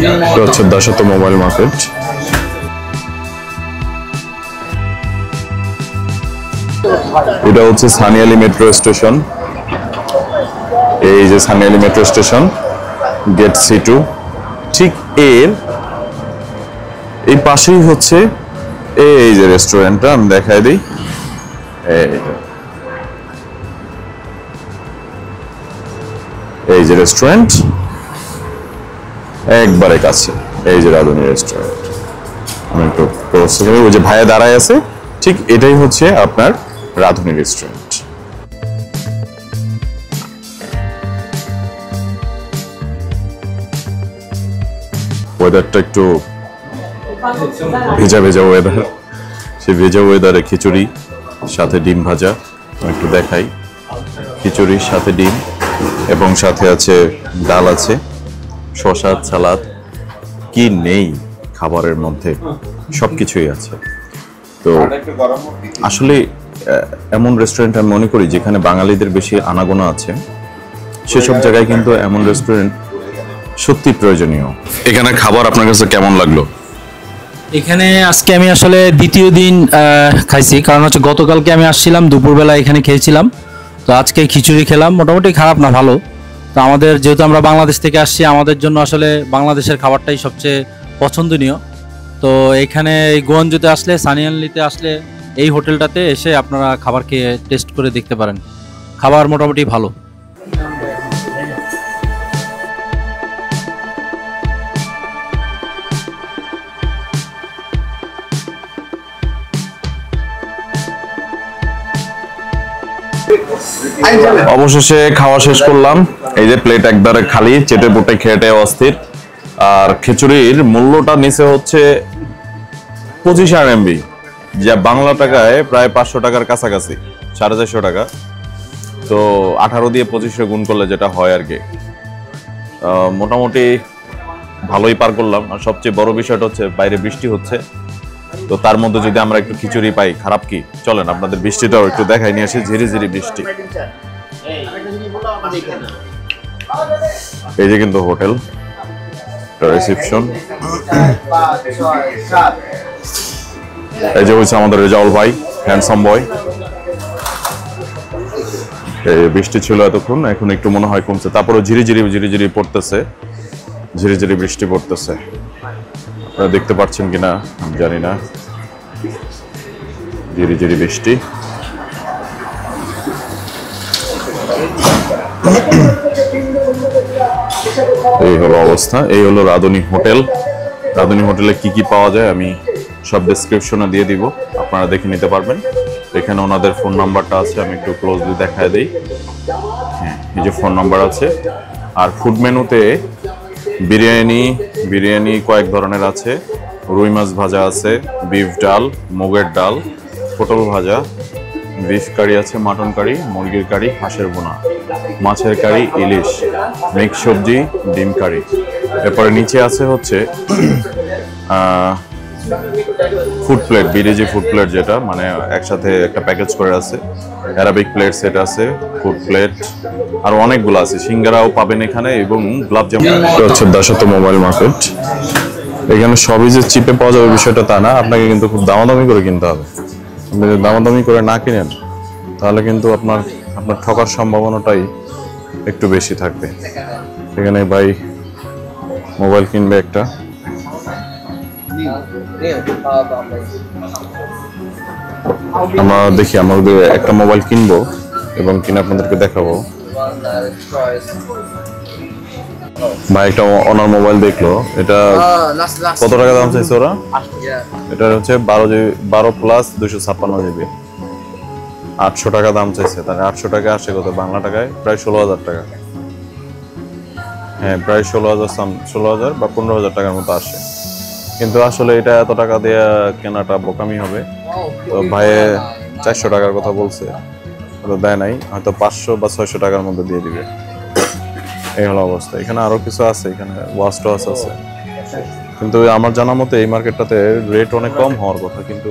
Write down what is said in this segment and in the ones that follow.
এটা হচ্ছে দাসত্ব মোবাইল মার্কেট। এটা হচ্ছে সানিয়ালি মেট্রো স্টেশন। এই যে সানিয়ালি মেট্রো স্টেশন, গেট C2, ঠিক এর এই পাশেই হচ্ছে এই যে রেস্টুরেন্টটা, আমি দেখাই দিই। এই যে রেস্টুরেন্ট একবারে কাছে, এই যে রাধুনী রেস্টুরেন্ট। আমি একটু ওই যে ভাইয়া দাঁড়ায় আছে, ঠিক এটাই হচ্ছে আপনার রাধুনী রেস্টুরেন্ট। ওয়েদারটা একটু ভেজা ভেজা ওয়েদার, সেই ভেজা ওয়েদারে খিচুড়ি সাথে ডিম ভাজা একটু দেখাই। খিচুড়ির সাথে ডিম এবং সাথে আছে ডাল, আছে শসা, সালাদ, কি নেই খাবারের মধ্যে, সবকিছুই আছে। তো আসলে এমন রেস্টুরেন্ট আমি মনে করি যেখানে বাঙালিদের বেশি আনাগোনা আছে, সেসব জায়গায় কিন্তু এমন রেস্টুরেন্ট সত্যি প্রয়োজনীয়। এখানে খাবার আপনার কাছে কেমন লাগলো? এখানে আজকে আমি আসলে দ্বিতীয় দিন খাইছি, কারণ হচ্ছে গতকালকে আমি আসছিলাম দুপুরবেলা এখানে খেয়েছিলাম, তো আজকে খিচুড়ি খেলাম, মোটামুটি খারাপ না, ভালো। তো আমাদের যেহেতু আমরা বাংলাদেশ থেকে আসছি, আমাদের জন্য আসলে বাংলাদেশের খাবারটাই সবচেয়ে পছন্দনীয়। তো এখানে এই গোয়াঞ্জুতে আসলে, সানিয়ালিতে আসলে এই হোটেলটাতে এসে আপনারা খাবার খেয়ে টেস্ট করে দেখতে পারেন, খাবার মোটামুটি ভালো। অবশেষে খাওয়া শেষ করলাম। এই যে প্লেট একবারে খালি, চেটে পুটে খেটে অস্থির। আর খিচুড়ির মূল্যটা নিচে হচ্ছে 25 RMB, যা বাংলা টাকায় প্রায় 500 টাকার কাছাকাছি, 450 টাকা। তো 18 দিয়ে 25 গুণ করলে যেটা হয় আর কি, মোটামুটি ভালোই পার করলাম। আর সবচেয়ে বড় বিষয়টা হচ্ছে বাইরে বৃষ্টি হচ্ছে, তো তার মধ্যে যদি আমরা একটু খিচুড়ি পাই, খারাপ কি? চলেন আপনাদের বৃষ্টিটাও একটু দেখাই নিয়ে আসি, ঝিরি ঝিরি বৃষ্টি। এই যে কিন্তু হোটেল রিসেপশন, এই যে হচ্ছে আমাদের রেজাউল ভাই, হ্যান্ডসাম বয়। বৃষ্টি ছিল এতক্ষণ, এখন একটু মনে হয় কমছে, তারপরে ঝিরি ঝিরি পড়তেছে, ঝিরি ঝিরি বৃষ্টি পড়তেছে। আপনারা দেখতে পাচ্ছেন কিনা আমি জানি না, ঝিরি ঝিরি বৃষ্টি। এই হলো অবস্থা, এই হলো রাধুনী হোটেল। রাধুনী হোটেলে কি কি পাওয়া যায় আমি সব ডেসক্রিপশনে দিয়ে দিব, আপনারা দেখে নিতে পারবেন। এখানে ওনাদের ফোন নাম্বারটা আছে, আমি একটু ক্লোজলি দেখায় দিই। হ্যাঁ, এই যে ফোন নাম্বার আছে। আর ফুড মেনুতে বিরিয়ানি কয়েক ধরনের আছে, রুই মাছ ভাজা আছে, বিফ ডাল, মুগের ডাল, পটল ভাজা, বিফ কারি আছে, মাটন কারি, মুরগির কারি, হাঁসের বোনা, মাছের কারি, ইলিশ, মিক্স সবজি, ডিম কারি। এরপরে নিচে আছে হচ্ছে ফুড প্লেট, বিরিজি ফুড প্লেট, যেটা মানে একসাথে একটা প্যাকেজ করে আছে। অ্যারাবিক প্লেট সেট আছে, ফুড প্লেট, আর অনেকগুলো আছে। সিঙ্গারাও পাবেন এখানে এবং গোলাপ জামুন। এটা হচ্ছে দাসত্ব মোবাইল মার্কেট। এখানে সবই যে চিপে পাওয়া যাবে বিষয়টা তা না, আপনাকে কিন্তু খুব দামাদামি করে কিনতে হবে। আপনি যদি দামাদামি করে না কিনেন তাহলে কিন্তু আপনার ঠকার সম্ভাবনাটাই একটু বেশি থাকবে। এখানে ভাই মোবাইল কিনবে একটা, আমরা দেখি, আমরা একটা মোবাইল কিনবো এবং কিনে আপনাদেরকে দেখাবো। ভাই একটা ওনার মোবাইল দেখলো, এটা কত টাকা দাম চাইছে ওরা? এটা হচ্ছে 12 প্লাস 256 GB, 800 টাকা দাম চাইছে। তাহলে 800 টাকা আসে কত বাংলা টাকায়? প্রায় 16,000 টাকা। হ্যাঁ, প্রায় 16,000 বা 15,000 টাকার মতো আসে। কিন্তু আসলে এটা এত টাকা দিয়ে কেনাটা বোকামি হবে। তো ভাইয়ে 400 টাকার কথা বলছে, তো দেয় নাই, হয়তো 500 বা 600 টাকার মধ্যে দিয়ে দিবে। এই হলো অবস্থা। এখানে আরো কিছু আছে, এখানে ওয়াচ টওয়াচ আছে, কিন্তু আমার জানা মতে এই মার্কেটটাতে রেট অনেক কম হওয়ার কথা, কিন্তু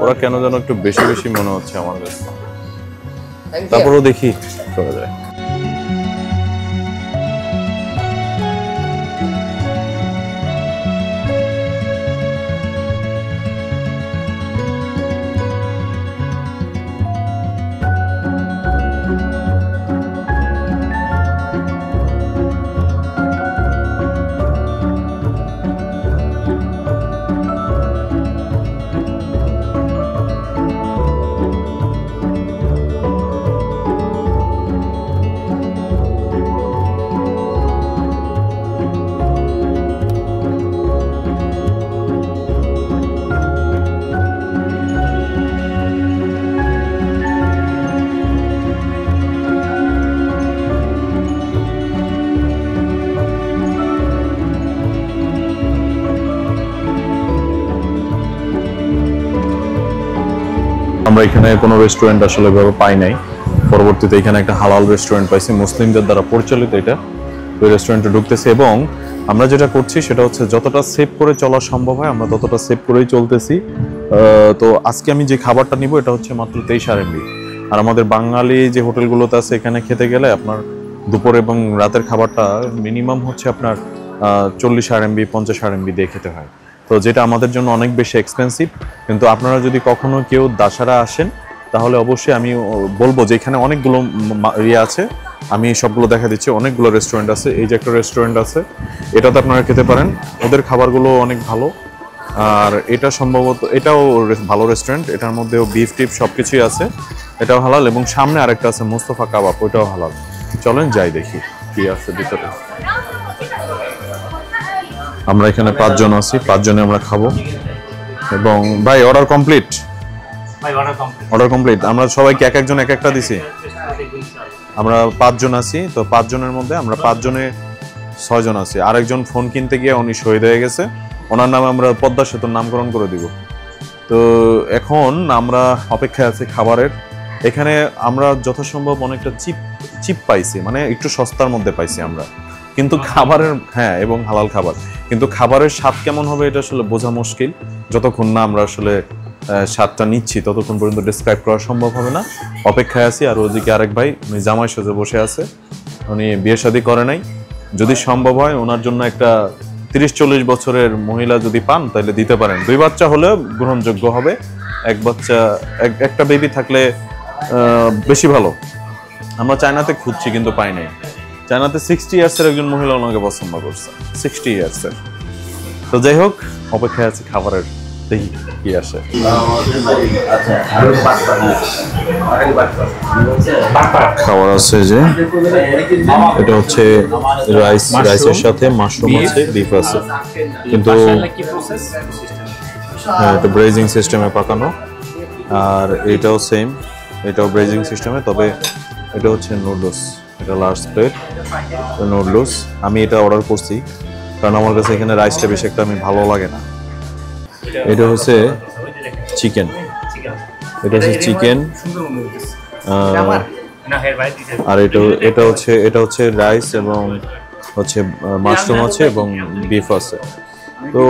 ওরা কেন যেন একটু বেশি মনে হচ্ছে আমার কাছে। তারপরেও দেখি করা যায়। আমরা এখানে কোনো রেস্টুরেন্ট আসলে ভাবে পাই নাই, পরবর্তীতে এখানে একটা হালাল রেস্টুরেন্ট পাইছি, মুসলিমদের দ্বারা পরিচালিত। এটা ওই রেস্টুরেন্টে ঢুকতেছি এবং আমরা যেটা করছি সেটা হচ্ছে যতটা সেভ করে চলা সম্ভব হয় আমরা ততটা সেভ করেই চলতেছি। তো আজকে আমি যে খাবারটা নিব এটা হচ্ছে মাত্র 23 RMB। আর আমাদের বাঙালি যে হোটেলগুলোতে আছে এখানে খেতে গেলে আপনার দুপুর এবং রাতের খাবারটা মিনিমাম হচ্ছে আপনার 40 RMB 50 RMB দিয়ে খেতে হয়। তো যেটা আমাদের জন্য অনেক বেশি এক্সপেন্সিভ। কিন্তু আপনারা যদি কখনো কেউ দাসারা আসেন তাহলে অবশ্যই আমি বলবো যে এখানে অনেকগুলো ইয়ে আছে, আমি সবগুলো দেখা দিচ্ছি। অনেকগুলো রেস্টুরেন্ট আছে, এই যে একটা রেস্টুরেন্ট আছে এটাতে আপনারা খেতে পারেন, ওদের খাবারগুলো অনেক ভালো। আর এটা সম্ভবত এটাও ভালো রেস্টুরেন্ট, এটার মধ্যেও বিফ টিপ সব কিছুই আছে, এটাও হালাল। এবং সামনে আরেকটা আছে মোস্তফা কাবাব, ওইটাও হালাল। চলেন যাই দেখি কি আছে ভিতরে। আমরা এখানে 5 জন আছি, 5 জনে আমরা খাবো। এবং ভাই অর্ডার কমপ্লিট? Order complete. আমরা সবাইকে এক একজন এক একটা দিছি। আমরা 5 জন আছি, তো 5 জনের মধ্যে আমরা 5 জনে 6 জন আছি। আরেকজন ফোন কিনতে গিয়ে উনি শহীদ হয়ে গেছে, ওনার নামে আমরা পদ্মা সেতুর নামকরণ করে দিব। তো এখন আমরা অপেক্ষায় আছি খাবারের। এখানে আমরা যথাসম্ভব অনেকটা চিপ পাইছি, মানে একটু সস্তার মধ্যে পাইছি আমরা। কিন্তু খাবারের, হ্যাঁ, এবং হালাল খাবার, কিন্তু খাবারের স্বাদ কেমন হবে এটা আসলে বোঝা মুশকিল। যতক্ষণ না আমরা আসলে স্বাদটা নিচ্ছি ততক্ষণ পর্যন্ত ডিসক্রাইব করা সম্ভব হবে না। অপেক্ষায় আছি। আর ওদিকে আরেক ভাই, উনি জামাই সেজে বসে আছে, উনি বিয়ে শাদী করে নাই। যদি সম্ভব হয় ওনার জন্য একটা 30-40 বছরের মহিলা যদি পান তাহলে দিতে পারেন। 2 বাচ্চা হলেও গ্রহণযোগ্য হবে, একটা বেবি থাকলে বেশি ভালো। আমরা চায়নাতে খুঁজছি কিন্তু পাই নাই। চায়নাতে 60 ইয়ার্সের একজন মহিলা ওনাকে পছন্দ করছে, 60 ইয়ার্সের। তো যাই হোক, অপেক্ষায় আছে খাবারের, দেখি কি আসে। খাবার আছে যে এটা হচ্ছে রাইসের সাথে মাশরুম আছে, বিফ আছে, কিন্তু হ্যাঁ এটা ব্রেজিং সিস্টেমে পাকানো। আর এটাও সেম, এটাও ব্রেজিং সিস্টেমে, তবে এটা হচ্ছে নুডলস, এটা লার্জ প্লেট নুডলস। আমি এটা অর্ডার করছি কারণ আমার কাছে এখানে রাইসটা বেশি একটা আমি ভালো লাগে না। এটা হচ্ছে চিকেন, এটা হচ্ছে চিকেন। আর এটা হচ্ছে রাইস এবং হচ্ছে মাশরুম আছে এবং বিফ আছে। তো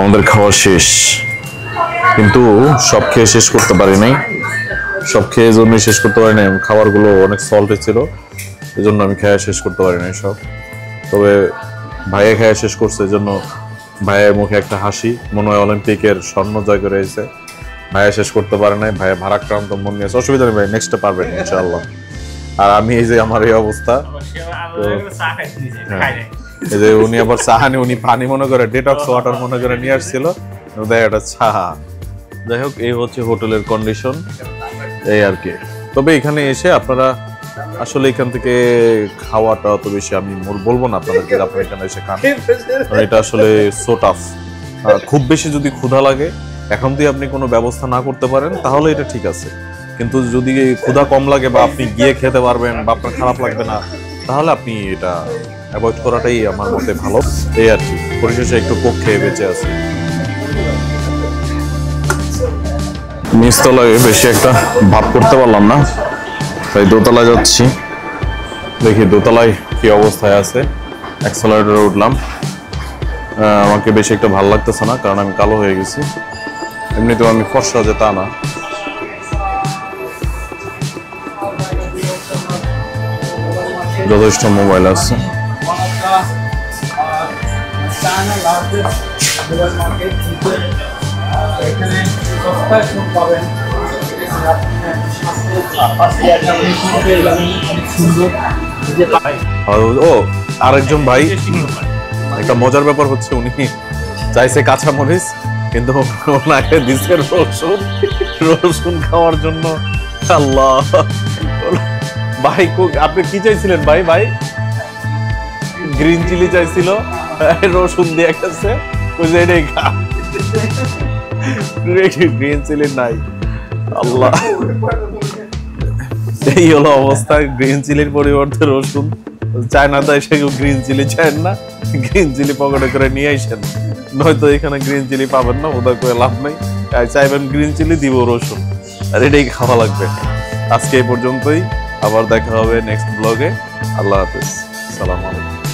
আমাদের খাওয়া শেষ, কিন্তু সব খেয়ে শেষ করতে পারি নাই। সব খেয়ে জন্য শেষ করতে পারি নাই, খাবারগুলো অনেক সল্টে ছিল, এই জন্য আমি খেয়ে শেষ করতে পারি নাই সব। তবে ভাইয়া খেয়ে শেষ করছে, এই জন্য ভাইয়ের মুখে একটা হাসি, মনে হয় অলিম্পিকের স্বর্ণ জয় করে এসেছে। ভাইয়া শেষ করতে পারে নাই, ভাইয়া ভারাক্রান্ত মন নিয়েছে। অসুবিধা নেই ভাই, নেক্সটে পারবেন ইনশাআল্লাহ। আর আমি এই যে আমার এই অবস্থা, এই যে উনি আবার চাহানি, উনি পানি মনে করে ডিটক্স ওয়াটার মনে করে নিয়ে আসছিল, দেখ এটা চা। যাই হোক, এই হচ্ছে হোটেলের কন্ডিশন, এই আর কি। তবে এখানে এসে আপনারা আসলে এখান থেকে খাওয়াটা অত বেশি আমি বলবো না আপনাদেরকে, আপনারা এখানে এসে খান, এটা আসলে সো টাফ। খুব বেশি যদি ক্ষুধা লাগে এখন দিয়ে আপনি কোনো ব্যবস্থা না করতে পারেন তাহলে এটা ঠিক আছে, কিন্তু যদি ক্ষুধা কম লাগে বা আপনি গিয়ে খেতে পারবেন বা আপনার খারাপ লাগবে না, তাহলে আপনি এটা অ্যাভয়েড করাটাই আমার মতে ভালো। এই আর কি, পরিশেষে একটু কোক খেয়ে বেঁচে আছি। নিচতলায় বেশি একটা ভাব করতে পারলাম না, তাই দোতলায় যাচ্ছি, দেখি দোতলায় কি অবস্থায় আছে। অ্যাক্সেলারেটরে উঠলাম, আমাকে বেশি একটা ভালো লাগতেছে না কারণ আমি কালো হয়ে গেছি। এমনিতেও আমি ফর্সা যে তা না। যথেষ্ট মোবাইল আছে, চায়না লার্জেস্ট মোবাইল মার্কেট, কিন্তু এখানে সস্তায় ফোন পাবেন। অনেক সুন্দর। ও আরেকজন ভাই, একটা মজার ব্যাপার হচ্ছে উনি চাইছে কাঁচামরিচ, কিন্তু ওনাকে দিচ্ছে রসুন, রসুন খাওয়ার জন্য। আল্লাহ ভাই, আপনি কি চাইছিলেন ভাই? ভাই গ্রিন চিলি চাইছিল, রসুন দিয়ে গেছে, এটাই খা। গ্রিন চিলি নাই। আল্লাহ, এই হলো অবস্থা। গ্রিন চিলির পরিবর্তে রসুন। চায়নাতে এসে গ্রিন চিলি চান না, গ্রিন চিলি পকেটে করে নিয়ে আসেন, নয়তো এখানে গ্রিন চিলি পাবেন না। ওদের করে লাভ নেই। চাইবেন গ্রিন চিলি, দিব রসুন, আর এটাই খাওয়া লাগবে। আজকে এই পর্যন্তই, আবার দেখা হবে নেক্সট ব্লগে। আল্লাহ হাফেজ, সালাম আলাইকুম।